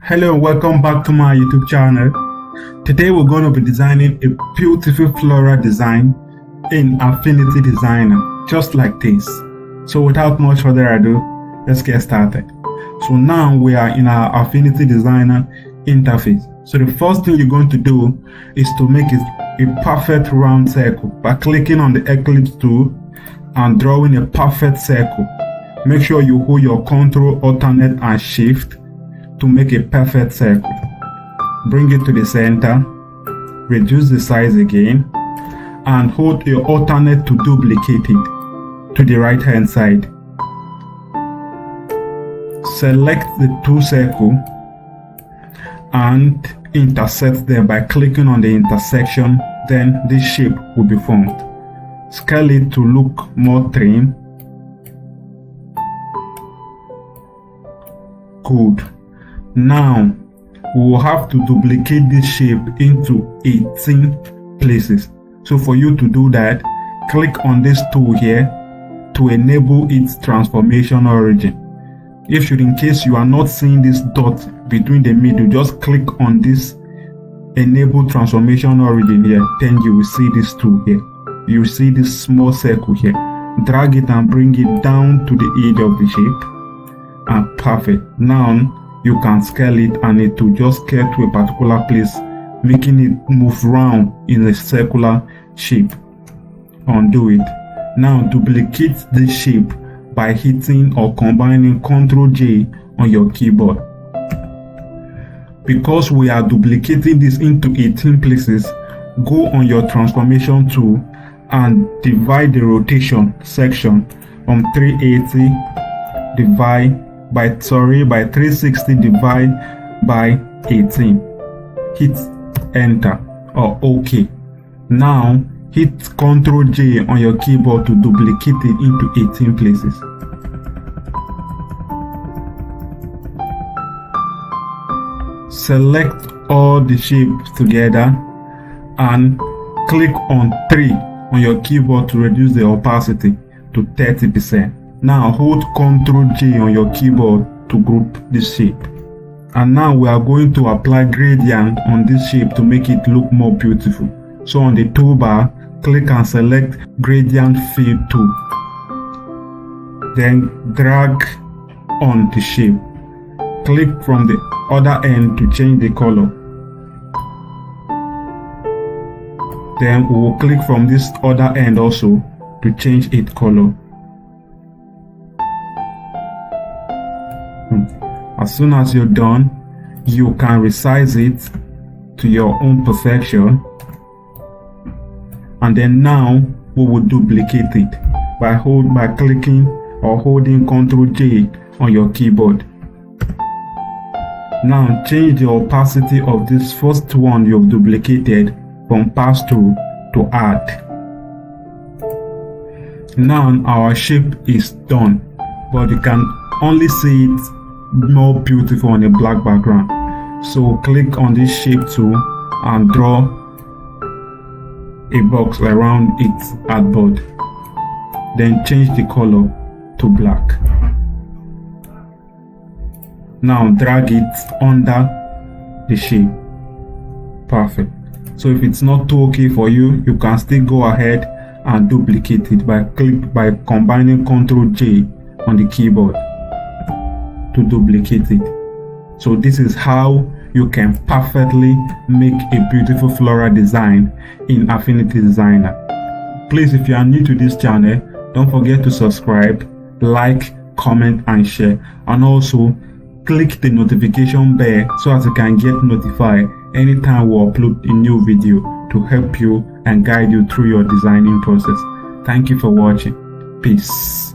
Hello and welcome back to my YouTube channel. Today we're going to be designing a beautiful floral design in Affinity Designer, just like this. So without much further ado, let's get started. So now we are in our Affinity Designer interface. So the first thing you're going to do is to make it a perfect round circle by clicking on the ellipse tool and drawing a perfect circle. Make sure you hold your Ctrl, Alternate and Shift to make a perfect circle. Bring it to the center, reduce the size again, and hold your alternate to duplicate it to the right hand side. Select the two circles and intersect them by clicking on the intersection, then this shape will be formed. Scale it to look more trim. Good. Now we will have to duplicate this shape into 18 places. So for you to do that, click on this tool here to enable its transformation origin. If in case you are not seeing this dot between the middle, just click on this enable transformation origin here, then you will see this tool here. You will see this small circle here. Drag it and bring it down to the edge of the shape, and perfect. Now you can scale it and it will just scale to a particular place, making it move round in a circular shape. Undo it. Now duplicate this shape by hitting or combining Ctrl J on your keyboard. Because we are duplicating this into 18 places, go on your transformation tool and divide the rotation section from 380 by 360 divide by 18. Hit enter or OK. Now hit Ctrl J on your keyboard to duplicate it into 18 places. Select all the shapes together and click on 3 on your keyboard to reduce the opacity to 30%. Now hold Ctrl J on your keyboard to group this shape. And now we are going to apply gradient on this shape to make it look more beautiful. So on the toolbar, click and select Gradient Fill tool. Then drag on the shape. Click from the other end to change the color. Then we will click from this other end also to change its color. As soon as you're done, you can resize it to your own perfection. And then now we will duplicate it by clicking or holding Ctrl J on your keyboard. Now change the opacity of this first one you've duplicated from pass through to add. Now our shape is done, but you can only see it more beautiful on a black background. So click on this shape tool and draw a box around its artboard. Then change the color to black. Now drag it under the shape. Perfect. So if it's not too okay for you, you can still go ahead and duplicate it by combining Ctrl J on the keyboard to duplicate it. So this is how you can perfectly make a beautiful floral design in Affinity Designer. Please, if you are new to this channel, don't forget to subscribe, like, comment and share, and also click the notification bell so as you can get notified anytime we upload a new video to help you and guide you through your designing process. Thank you for watching. Peace.